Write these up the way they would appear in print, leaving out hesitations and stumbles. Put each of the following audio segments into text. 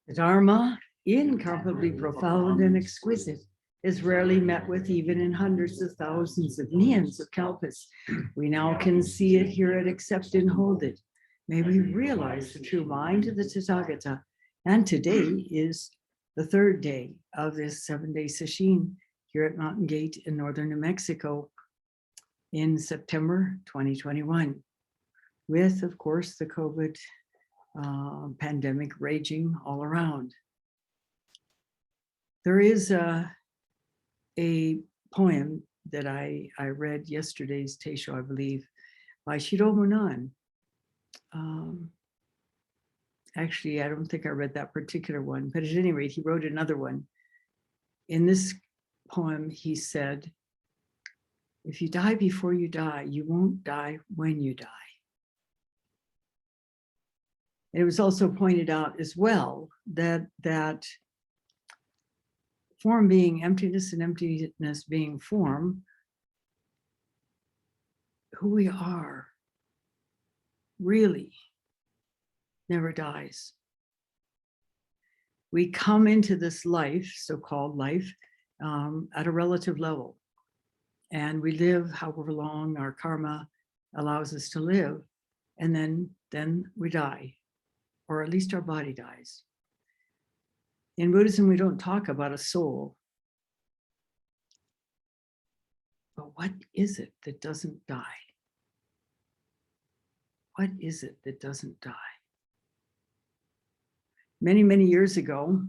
The Dharma, incomparably profound and exquisite, is rarely met with even in hundreds of thousands of neons of kalpas. We now can see it, hear it, accept and hold it. May we realize the true mind of the Tathagata. And today is the third day of this 7-day sesshin here at Mountain Gate in northern New Mexico in September 2021, with, of course, the COVID pandemic raging all around. There is a poem that I read yesterday's Teisho, I believe, by Shiro Munan. Actually, I don't think I read that particular one, but at any rate, he wrote another one. In this poem, he said, if you die before you die, you won't die when you die. And it was also pointed out as well that form being emptiness and emptiness being form, who we are really never dies. We come into this life, so-called life, at a relative level. And we live however long our karma allows us to live. And then we die, or at least our body dies. In Buddhism, we don't talk about a soul. But what is it that doesn't die? What is it that doesn't die? Many, many years ago,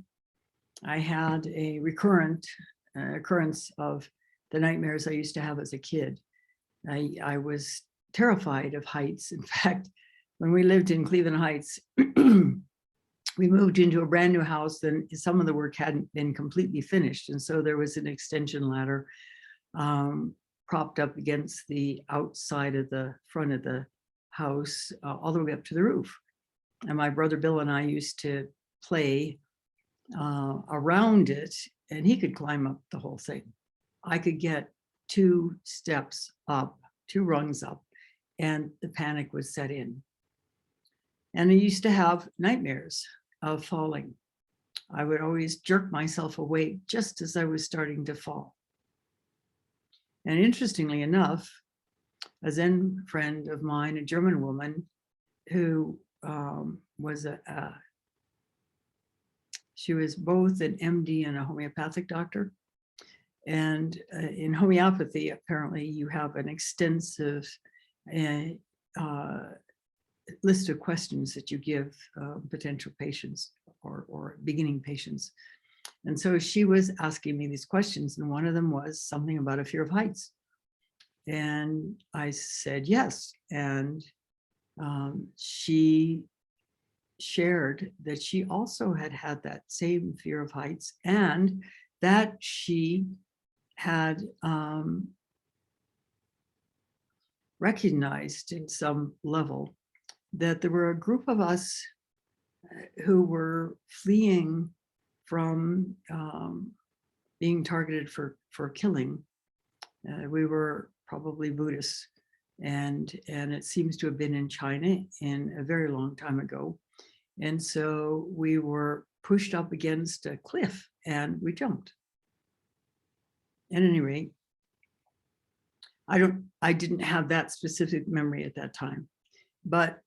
I had a occurrence of the nightmares I used to have as a kid. I was terrified of heights. In fact, when we lived in Cleveland Heights, we moved into a brand new house, and some of the work hadn't been completely finished. And so there was an extension ladder propped up against the outside of the front of the house, all the way up to the roof. And my brother Bill and I used to play around it, and he could climb up the whole thing. I could get 2 steps up, 2 rungs up, and the panic would set in. And I used to have nightmares of falling. I would always jerk myself awake just as I was starting to fall. And interestingly enough, a Zen friend of mine, a German woman who was she was both an MD and a homeopathic doctor. And in homeopathy, apparently you have an extensive list of questions that you give potential patients or beginning patients. And so she was asking me these questions, and one of them was something about a fear of heights. And I said yes. And she shared that she also had that same fear of heights, and that she had recognized in some level that there were a group of us who were fleeing from being targeted for killing. We were probably Buddhists, and it seems to have been in China in a very long time ago. And so we were pushed up against a cliff and we jumped. At any rate, I didn't have that specific memory at that time, but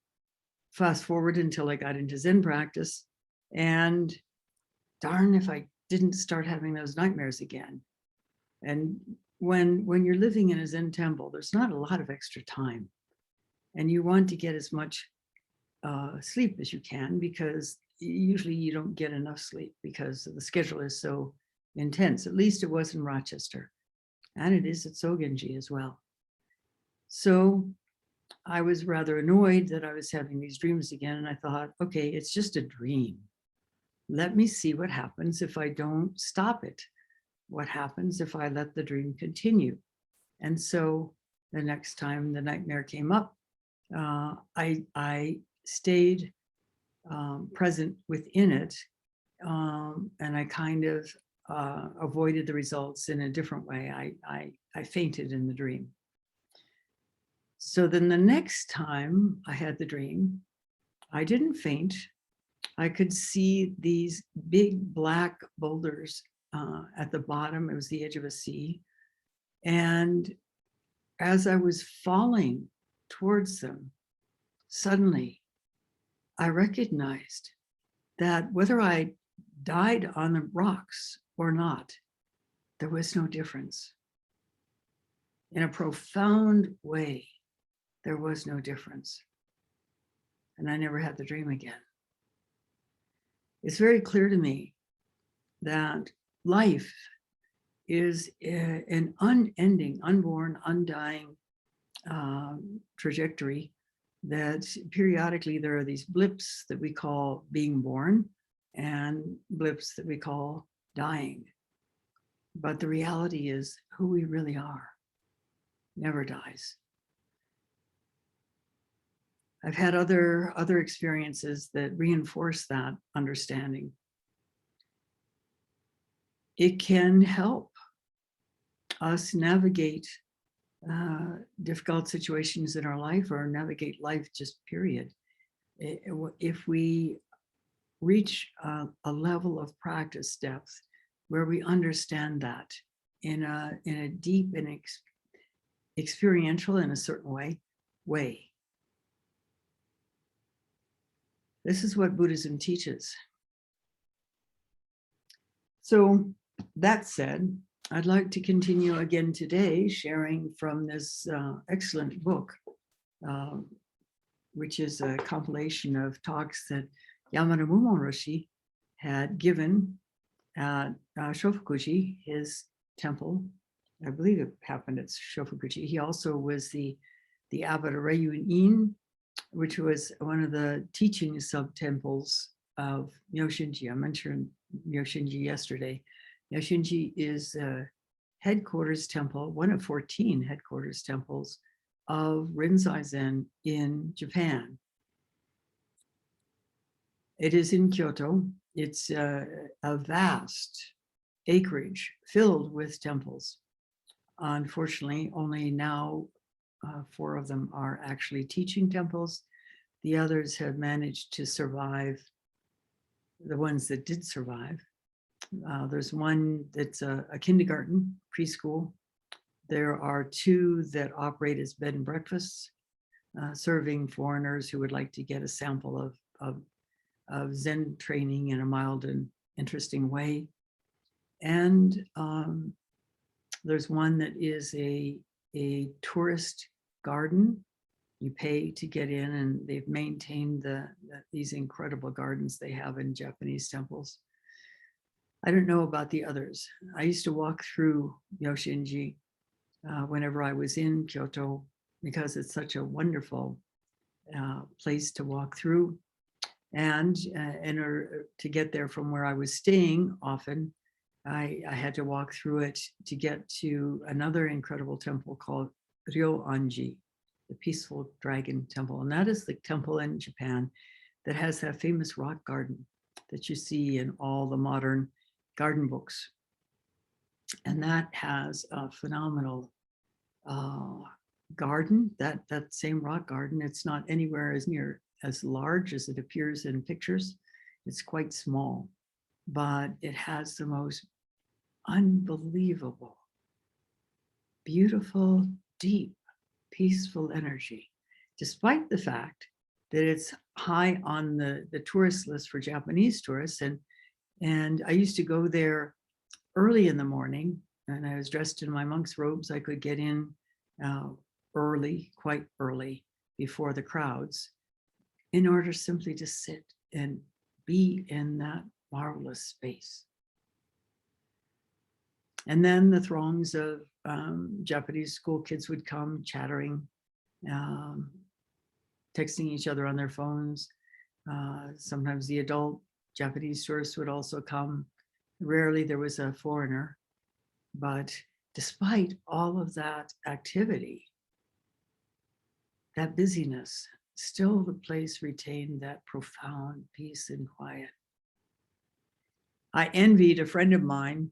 fast forward until I got into Zen practice, and darn if I didn't start having those nightmares again. And when you're living in a Zen temple, there's not a lot of extra time, and you want to get as much sleep as you can, because usually you don't get enough sleep because the schedule is so intense. At least it was in Rochester, and it is at Sogenji as well. So I was rather annoyed that I was having these dreams again, and I thought, okay, it's just a dream. Let me see what happens if I don't stop it. What happens if I let the dream continue? And so the next time the nightmare came up, I stayed present within it, and I kind of avoided the results in a different way. I fainted in the dream. So then the next time I had the dream, I didn't faint. I could see these big black boulders at the bottom. It was the edge of a sea. And as I was falling towards them, suddenly I recognized that whether I died on the rocks or not, there was no difference. In a profound way, there was no difference. And I never had the dream again. It's very clear to me that life is an unending, unborn, undying trajectory, that periodically there are these blips that we call being born and blips that we call dying. But the reality is who we really are never dies. I've had other experiences that reinforce that understanding. It can help us navigate difficult situations in our life, or navigate life just period. If we reach a level of practice depth where we understand that in a deep and experiential, in a certain way. This is what Buddhism teaches. So that said, I'd like to continue again today sharing from this excellent book, which is a compilation of talks that Yamada Mumon Roshi had given at Shofukuji, his temple. I believe it happened at Shofukuji. He also was the abbot of Reiyun-in, which was one of the teaching sub-temples of Myoshinji. I mentioned Myoshinji yesterday. Myoshinji is a headquarters temple, one of 14 headquarters temples of Rinzai Zen in Japan. It is in Kyoto. It's a vast acreage filled with temples. Unfortunately, only now 4 of them are actually teaching temples. The others have managed to survive, the ones that did survive. There's one that's a kindergarten, preschool. There are 2 that operate as bed and breakfasts, serving foreigners who would like to get a sample of Zen training in a mild and interesting way. And there's one that is a tourist garden. You pay to get in, and they've maintained these incredible gardens they have in Japanese temples. I don't know about the others. I used to walk through Myoshinji whenever I was in Kyoto, because it's such a wonderful place to walk through. And in order to get there from where I was staying, often I had to walk through it to get to another incredible temple called Ryo-anji, the Peaceful Dragon Temple. And that is the temple in Japan that has that famous rock garden that you see in all the modern garden books. And that has a phenomenal garden, that same rock garden. It's not anywhere near as large as it appears in pictures. It's quite small, but it has the most unbelievable, beautiful, deep, peaceful energy, despite the fact that it's high on the tourist list for Japanese tourists. And I used to go there early in the morning, and I was dressed in my monk's robes. I could get in early, quite early, before the crowds, in order simply to sit and be in that marvelous space. And then the throngs of Japanese school kids would come chattering, texting each other on their phones. Sometimes the adult Japanese tourists would also come. Rarely there was a foreigner, but despite all of that activity, that busyness, still the place retained that profound peace and quiet. I envied a friend of mine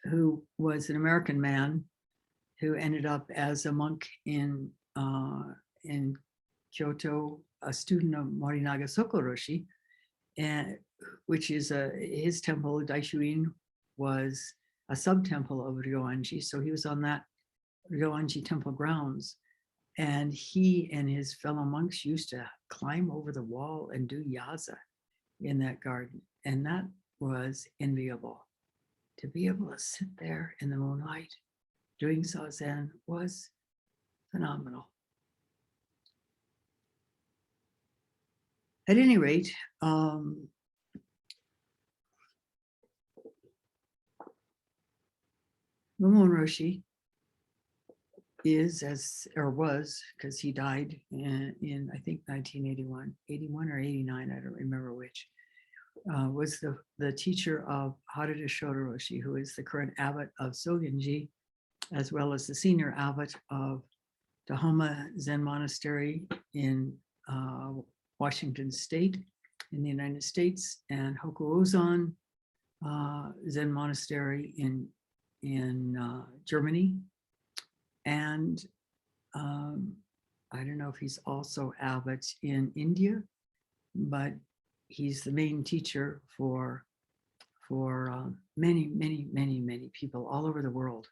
who was an American man who ended up as a monk in Kyoto, a student of Morinaga Soka Roshi, and which is his temple, Daishuin, was a sub-temple of Ryoanji. So he was on that Ryoanji temple grounds. And he and his fellow monks used to climb over the wall and do yaza in that garden. And that was enviable. To be able to sit there in the moonlight doing zazen was phenomenal. At any rate, Mumon Roshi is, as or was, because he died in I think 1981, 81 or 89, I don't remember which, was the teacher of Harada Shodo-roshi, who is the current abbot of Sogenji, as well as the senior abbot of Tahoma Zen Monastery in Washington State in the United States, and Hokuozan Zen Monastery in Germany. And I don't know if he's also abbot in India, but he's the main teacher for many, many, many, many people all over the world.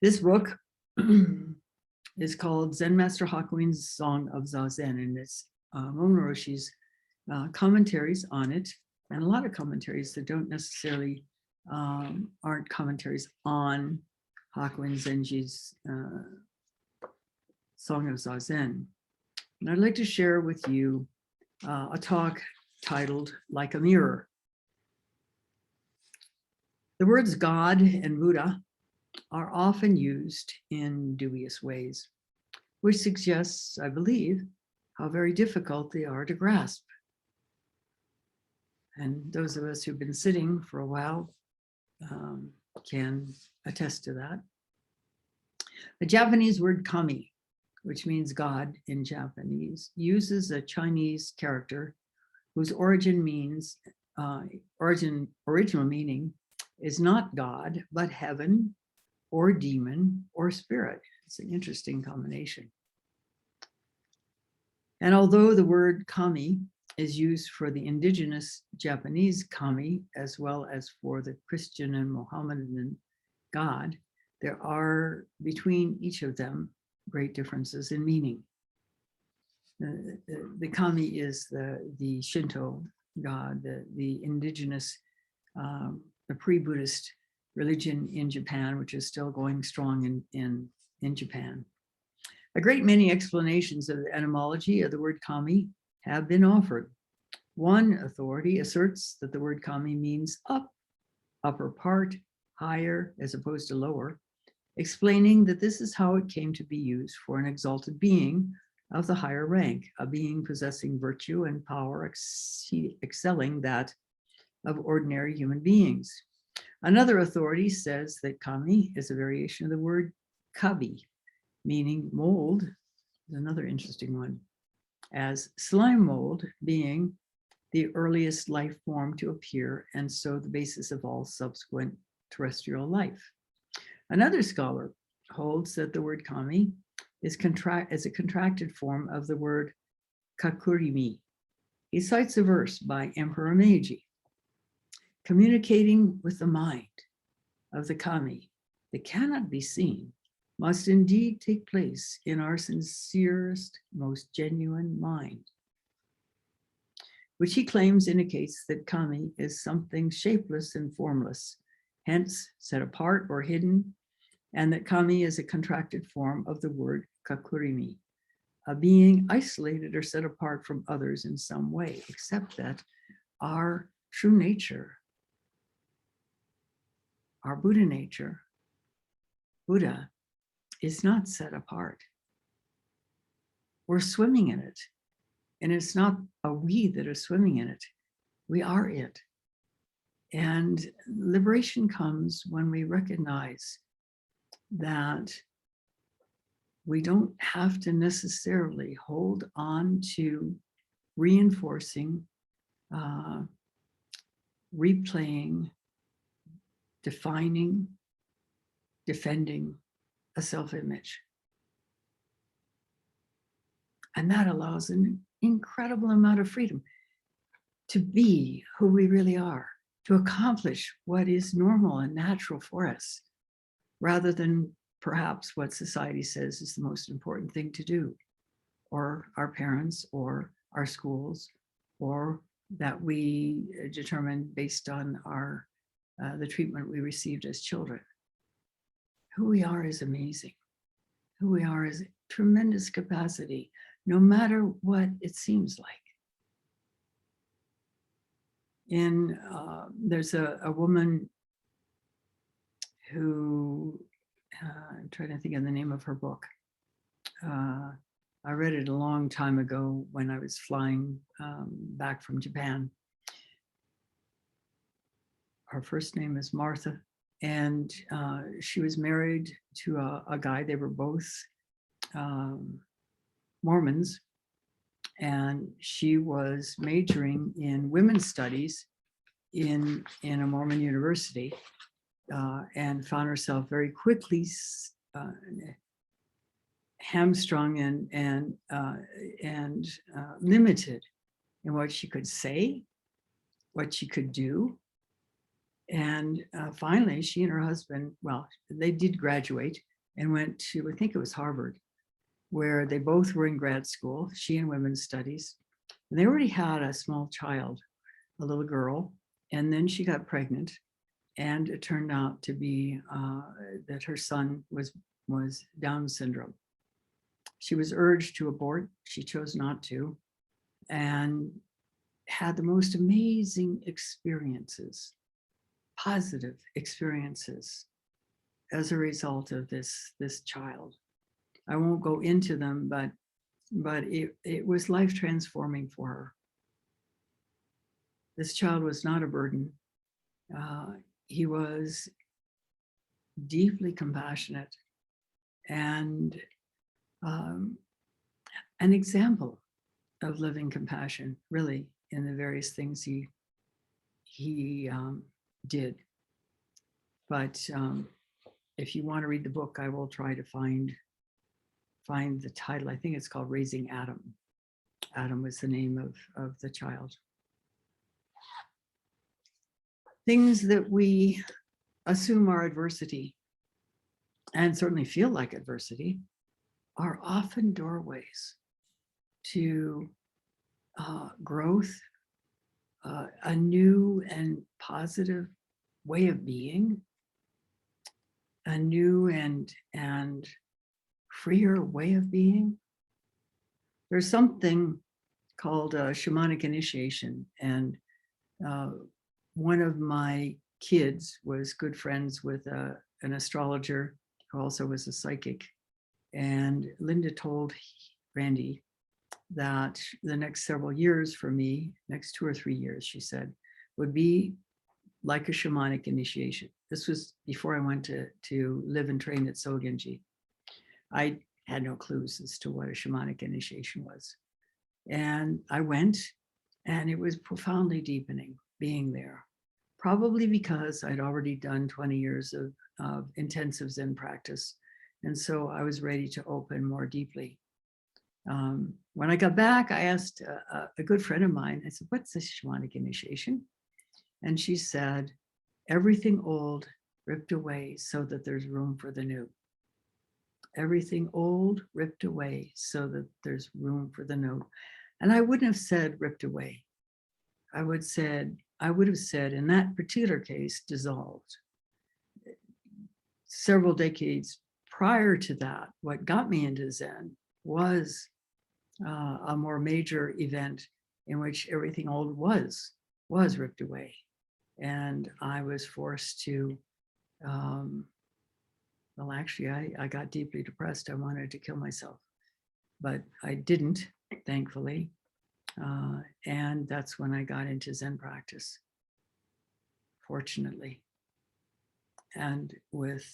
This book is called Zen Master Hakuin's Song of Zazen, and it's Mumon Roshi's commentaries on it, and a lot of commentaries that don't necessarily aren't commentaries on Hakuin Zenji's Song of Zazen. And I'd like to share with you a talk titled Like a Mirror. The words God and Buddha are often used in dubious ways, which suggests, I believe, how very difficult they are to grasp. And those of us who've been sitting for a while can attest to that. The Japanese word kami, which means God in Japanese, uses a Chinese character whose original meaning is not God, but heaven or demon or spirit. It's an interesting combination. And although the word kami is used for the indigenous Japanese kami, as well as for the Christian and Mohammedan God, there are between each of them great differences in meaning. The kami is the Shinto God, the indigenous, the pre-Buddhist religion in Japan, which is still going strong in Japan. A great many explanations of the etymology of the word kami have been offered. One authority asserts that the word kami means up, upper part, higher as opposed to lower, explaining that this is how it came to be used for an exalted being of the higher rank, a being possessing virtue and power excelling that of ordinary human beings. Another authority says that kami is a variation of the word kabi, meaning mold, another interesting one, as slime mold being the earliest life form to appear, and so the basis of all subsequent terrestrial life. Another scholar holds that the word kami is a contracted form of the word kakurimi. He cites a verse by Emperor Meiji, communicating with the mind of the kami that cannot be seen must indeed take place in our sincerest, most genuine mind, which he claims indicates that kami is something shapeless and formless, hence set apart or hidden, and that kami is a contracted form of the word kakurimi, a being isolated or set apart from others in some way, except that our true nature, our Buddha nature, Buddha, is not set apart. We're swimming in it. And it's not a we that are swimming in it. We are it. And liberation comes when we recognize that we don't have to necessarily hold on to reinforcing, replaying, defining, defending a self-image. And that allows an incredible amount of freedom to be who we really are, to accomplish what is normal and natural for us, rather than perhaps what society says is the most important thing to do, or our parents, or our schools, or that we determine based on our the treatment we received as children. Who we are is amazing. Who we are is tremendous capacity, no matter what it seems like. There's a woman who, I'm trying to think of the name of her book. I read it a long time ago when I was flying back from Japan. Her first name is Martha, and she was married to a guy. They were both Mormons, and she was majoring in women's studies in a Mormon university, and found herself very quickly hamstrung and limited in what she could say, what she could do. And finally, she and her husband, well, they did graduate and went to, I think it was Harvard, where they both were in grad school, she in women's studies. And they already had a small child, a little girl, and then she got pregnant. And it turned out to be that her son was Down syndrome. She was urged to abort. She chose not to, and had the most amazing experiences, positive experiences, as a result of this child. I won't go into them, but it was life transforming for her. This child was not a burden. He was deeply compassionate and an example of living compassion, really, in the various things he did. But if you want to read the book, I will try to find the title. I think it's called Raising Adam. Adam was the name of the child. Things that we assume are adversity, and certainly feel like adversity, are often doorways to growth, a new and positive way of being, a new and freer way of being. There's something called shamanic initiation, and one of my kids was good friends with an astrologer who also was a psychic. And Linda told Randy that the next several years for me, next 2 or 3 years, she said, would be like a shamanic initiation. This was before I went to live and train at Sogenji. I had no clues as to what a shamanic initiation was. And I went, and it was profoundly deepening being there, probably because I'd already done 20 years of intensive Zen practice. And so I was ready to open more deeply. When I got back, I asked a good friend of mine, I said, what's this shamanic initiation? And she said, everything old ripped away so that there's room for the new. Everything old ripped away so that there's room for the new. And I wouldn't have said ripped away. I would have said in that particular case, dissolved. Several decades prior to that, what got me into Zen was a more major event in which everything old was ripped away. And I was forced to, well, actually, I got deeply depressed. I wanted to kill myself, but I didn't, thankfully. And that's when I got into Zen practice, fortunately, and with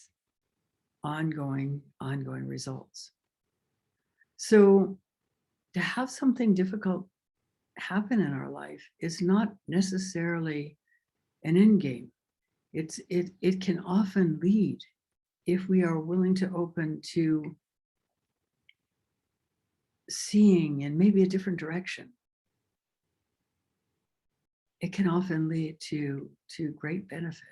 ongoing results. So to have something difficult happen in our life is not necessarily an end game. It can often lead, if we are willing to open to seeing in maybe a different direction, it can often lead to great benefit.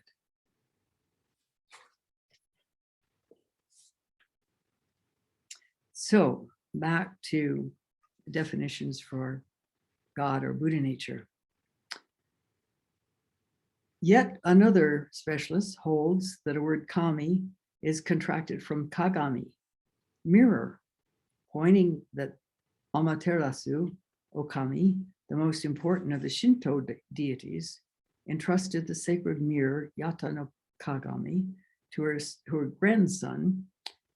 So back to definitions for God or Buddha nature. Yet another specialist holds that a word kami is contracted from kagami, mirror, pointing that Amaterasu, Okami, the most important of the Shinto deities, entrusted the sacred mirror Yata no Kagami to her grandson,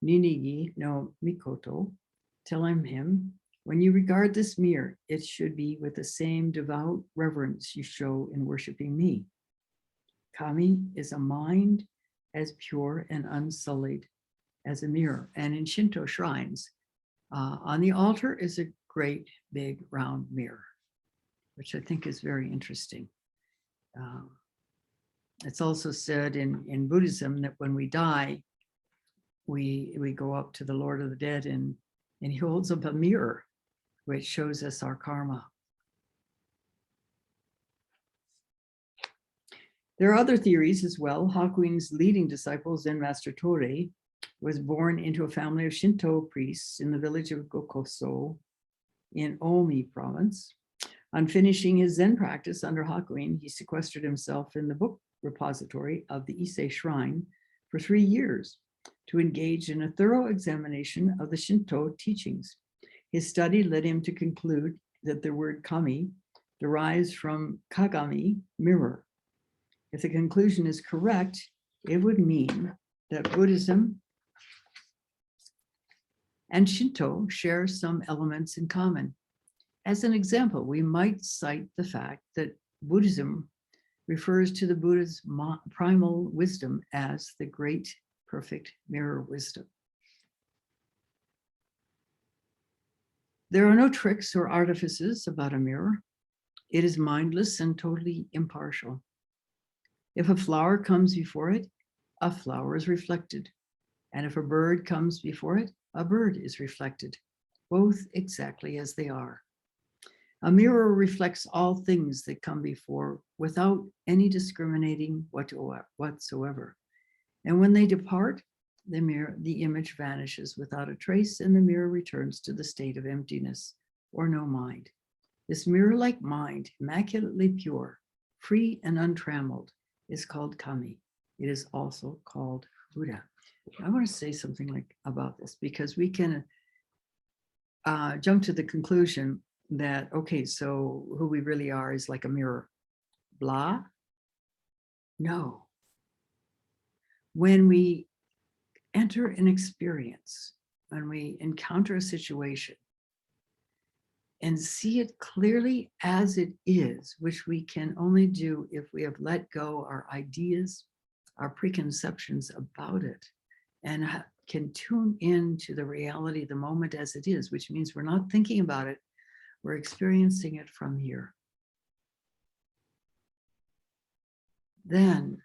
Ninigi no Mikoto, telling him, when you regard this mirror, it should be with the same devout reverence you show in worshiping me. Kami is a mind as pure and unsullied as a mirror. And in Shinto shrines, on the altar is a great big round mirror, which I think is very interesting. It's also said in Buddhism that when we die, we go up to the Lord of the Dead and he holds up a mirror, which shows us our karma. There are other theories as well. Hakuin's leading disciple, Zen Master Torei, was born into a family of Shinto priests in the village of Gokoso in Omi province. On finishing his Zen practice under Hakuin, he sequestered himself in the book repository of the Ise Shrine for 3 years to engage in a thorough examination of the Shinto teachings. His study led him to conclude that the word kami derives from kagami, mirror. If the conclusion is correct, it would mean that Buddhism and Shinto share some elements in common. As an example, we might cite the fact that Buddhism refers to the Buddha's primal wisdom as the great perfect mirror wisdom. There are no tricks or artifices about a mirror. It is mindless and totally impartial. If a flower comes before it, a flower is reflected. And if a bird comes before it, a bird is reflected, both exactly as they are. A mirror reflects all things that come before without any discriminating whatsoever. And when they depart, the image vanishes without a trace, and the mirror returns to the state of emptiness or no mind. This mirror-like mind, immaculately pure, free and untrammeled, is called kami. It is also called Buddha. I want to say something about this because we can jump to the conclusion that, okay, so who we really are is like a mirror. Blah? No. When we enter an experience, when we encounter a situation and see it clearly as it is, which we can only do if we have let go our ideas, our preconceptions about it, and can tune into the reality of the moment as it is, which means we're not thinking about it, we're experiencing it from here. Then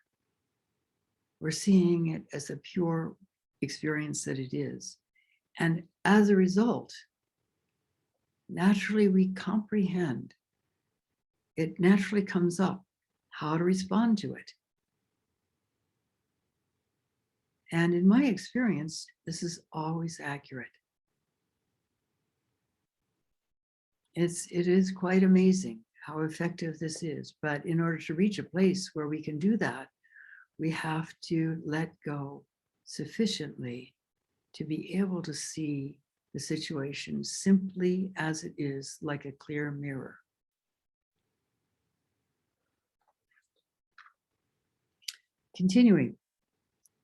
we're seeing it as a pure experience that it is. And as a result, naturally we comprehend, it naturally comes up how to respond to it. And in my experience, this is always accurate. It is quite amazing how effective this is. But in order to reach a place where we can do that, we have to let go sufficiently to be able to see the situation simply as it is, like a clear mirror. Continuing,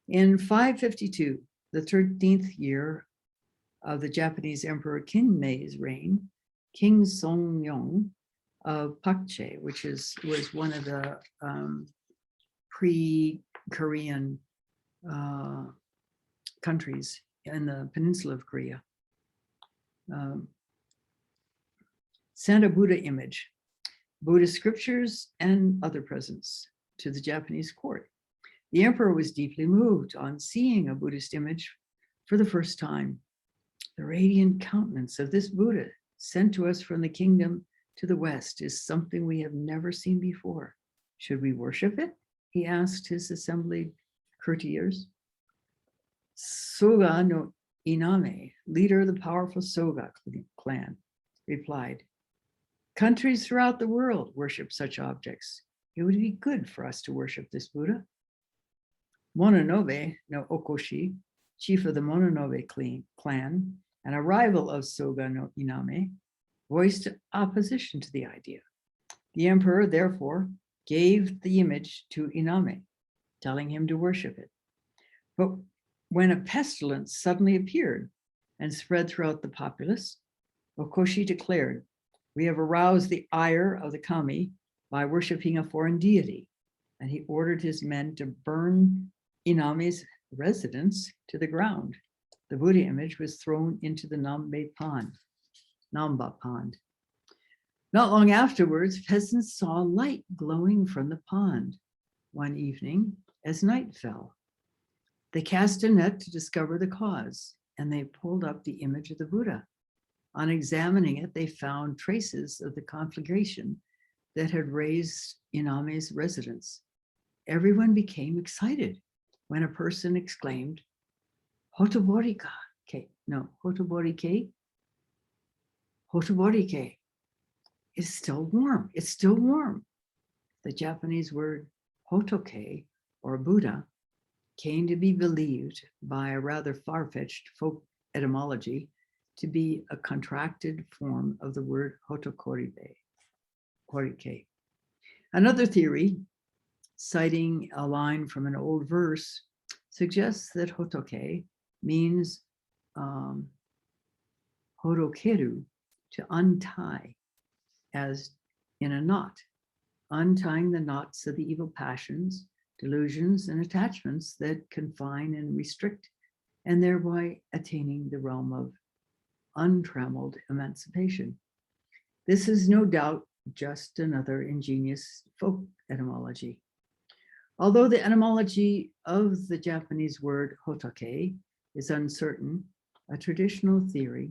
in 552, the 13th year of the Japanese Emperor Kinmei's reign, King Songyong of Pakche, which was one of the pre-Korean countries in the peninsula of Korea, sent a Buddha image, Buddhist scriptures, and other presents to the Japanese court. The emperor was deeply moved on seeing a Buddhist image for the first time. The radiant countenance of this Buddha sent to us from the kingdom to the west is something we have never seen before. Should we worship it? He asked his assembled courtiers. Soga no Iname, leader of the powerful Soga clan, replied, countries throughout the world worship such objects. It would be good for us to worship this Buddha. Mononobe no Okoshi, chief of the Mononobe clan, and a rival of Soga no Iname, voiced opposition to the idea. The emperor, therefore, gave the image to Iname, telling him to worship it. But when a pestilence suddenly appeared and spread throughout the populace, Okoshi declared, we have aroused the ire of the kami by worshiping a foreign deity, and he ordered his men to burn Iname's residence to the ground. The Buddha image was thrown into the Namba pond. Not long afterwards, peasants saw light glowing from the pond one evening as night fell. They cast a net to discover the cause, and they pulled up the image of the Buddha. On examining it, they found traces of the conflagration that had raised Iname's residence. Everyone became excited when a person exclaimed, Hotoborike is still warm. It's still warm. The Japanese word hotoke, or Buddha, came to be believed by a rather far-fetched folk etymology to be a contracted form of the word hotokorike. Another theory, citing a line from an old verse, suggests that hotoke means horokeru, to untie, as in a knot, untying the knots of the evil passions, delusions, and attachments that confine and restrict, and thereby attaining the realm of untrammeled emancipation. This is no doubt just another ingenious folk etymology. Although the etymology of the Japanese word hotoke is uncertain, a traditional theory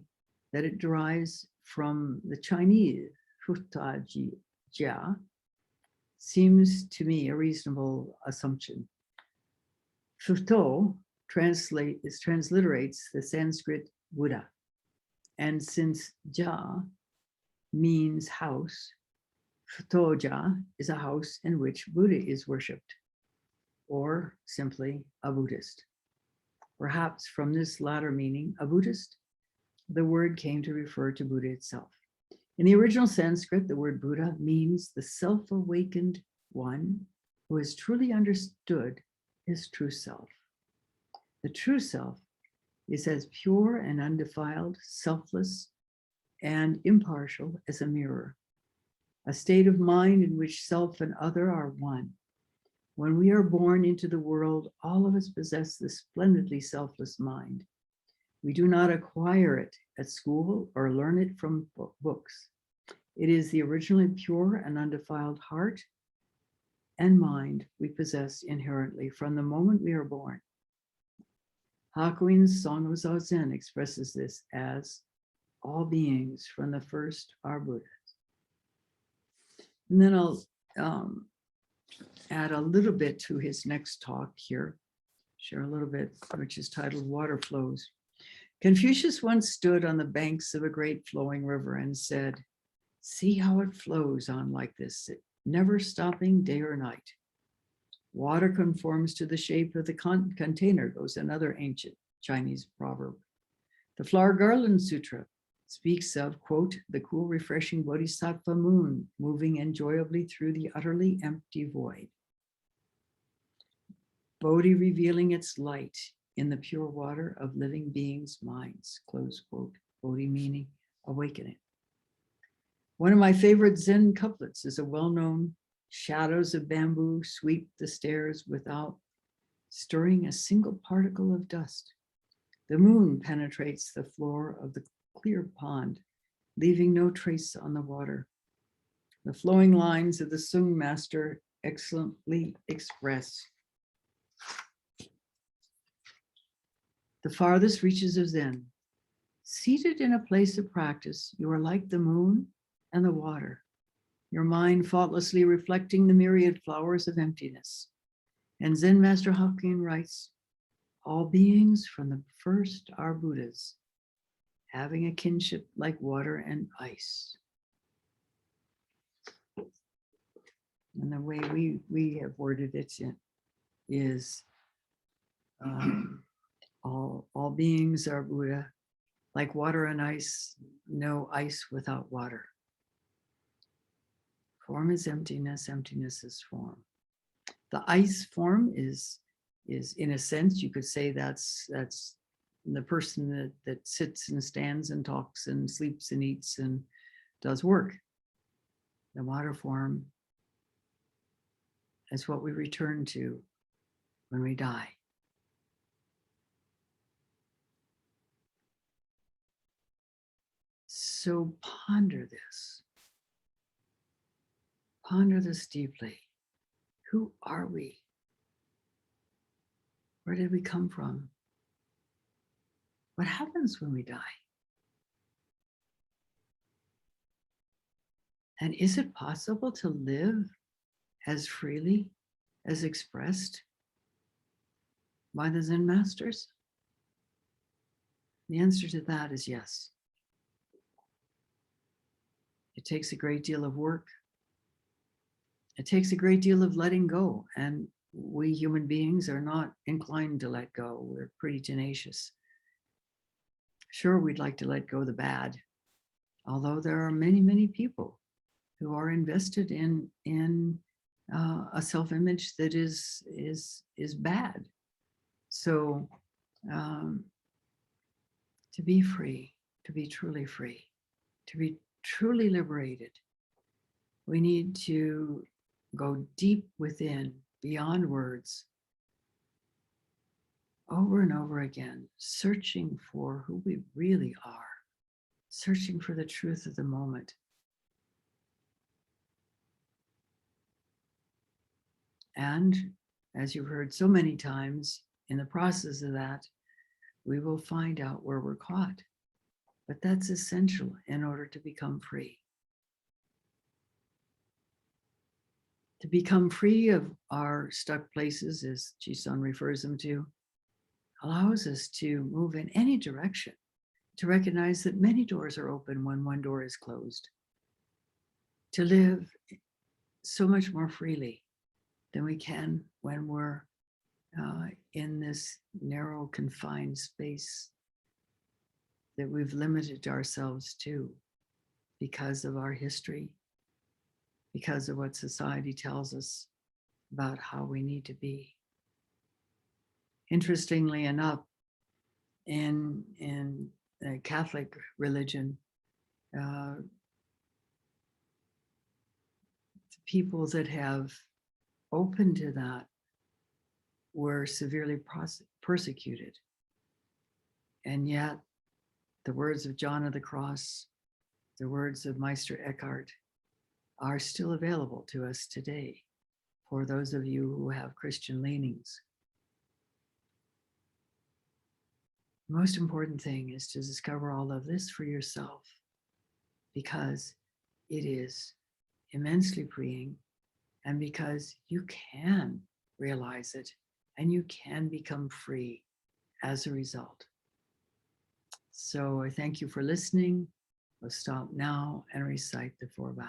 that it derives from the Chinese futajia seems to me a reasonable assumption. Futo transliterates the Sanskrit Buddha, and since ja means house, futoja is a house in which Buddha is worshipped, or simply a Buddhist. Perhaps from this latter meaning, a Buddhist, the word came to refer to Buddha itself. In the original Sanskrit, the word Buddha means the self-awakened one who has truly understood his true self. The true self is as pure and undefiled, selfless, and impartial as a mirror, a state of mind in which self and other are one. When we are born into the world, all of us possess this splendidly selfless mind. We do not acquire it at school or learn it from books. It is the originally pure and undefiled heart and mind we possess inherently from the moment we are born. Hakuin's Song of Zazen expresses this as all beings from the first are Buddhas. And then I'll add a little bit to his next talk here, share a little bit, which is titled Water Flows. Confucius once stood on the banks of a great flowing river and said, see how it flows on like this, never stopping day or night. Water conforms to the shape of the container, goes another ancient Chinese proverb. The Flower Garland Sutra speaks of, quote, the cool, refreshing bodhisattva moon moving enjoyably through the utterly empty void. Bodhi revealing its light in the pure water of living beings' minds, close quote. Bodhi meaning awakening. One of my favorite Zen couplets is a well-known, shadows of bamboo sweep the stairs without stirring a single particle of dust. The moon penetrates the floor of the clear pond, leaving no trace on the water. The flowing lines of the Sung master excellently express the farthest reaches of Zen, Seated in a place of practice, you are like the moon and the water, your mind faultlessly reflecting the myriad flowers of emptiness. And Zen Master Hawking writes, all beings from the first are Buddhas, having a kinship like water and ice. And the way we have worded it is all beings are Buddha, like water and ice, no ice without water. Form is emptiness, emptiness is form. The ice form is in a sense, you could say that's the person that sits and stands and talks and sleeps and eats and does work. The water form is what we return to when we die. So ponder this. Ponder this deeply. Who are we? Where did we come from? What happens when we die? And is it possible to live as freely as expressed by the Zen masters? The answer to that is yes. It takes a great deal of work. It takes a great deal of letting go. And we human beings are not inclined to let go. We're pretty tenacious. Sure, we'd like to let go the bad, although there are many, many people who are invested in a self-image that is bad. So to be free, to be truly free, to be truly liberated, we need to go deep within, beyond words, over and over again, searching for who we really are, searching for the truth of the moment. And as you've heard so many times, in the process of that, we will find out where we're caught. But that's essential in order to become free. To become free of our stuck places, as Jisun refers them to, allows us to move in any direction, to recognize that many doors are open when one door is closed, to live so much more freely than we can when we're in this narrow, confined space that we've limited ourselves to because of our history, because of what society tells us about how we need to be. Interestingly enough, in the Catholic religion, people that have opened to that were severely persecuted. And yet, the words of John of the Cross, the words of Meister Eckhart are still available to us today for those of you who have Christian leanings. The most important thing is to discover all of this for yourself, because it is immensely freeing, and because you can realize it and you can become free as a result. So I thank you for listening. We'll stop now and recite the 4 vows.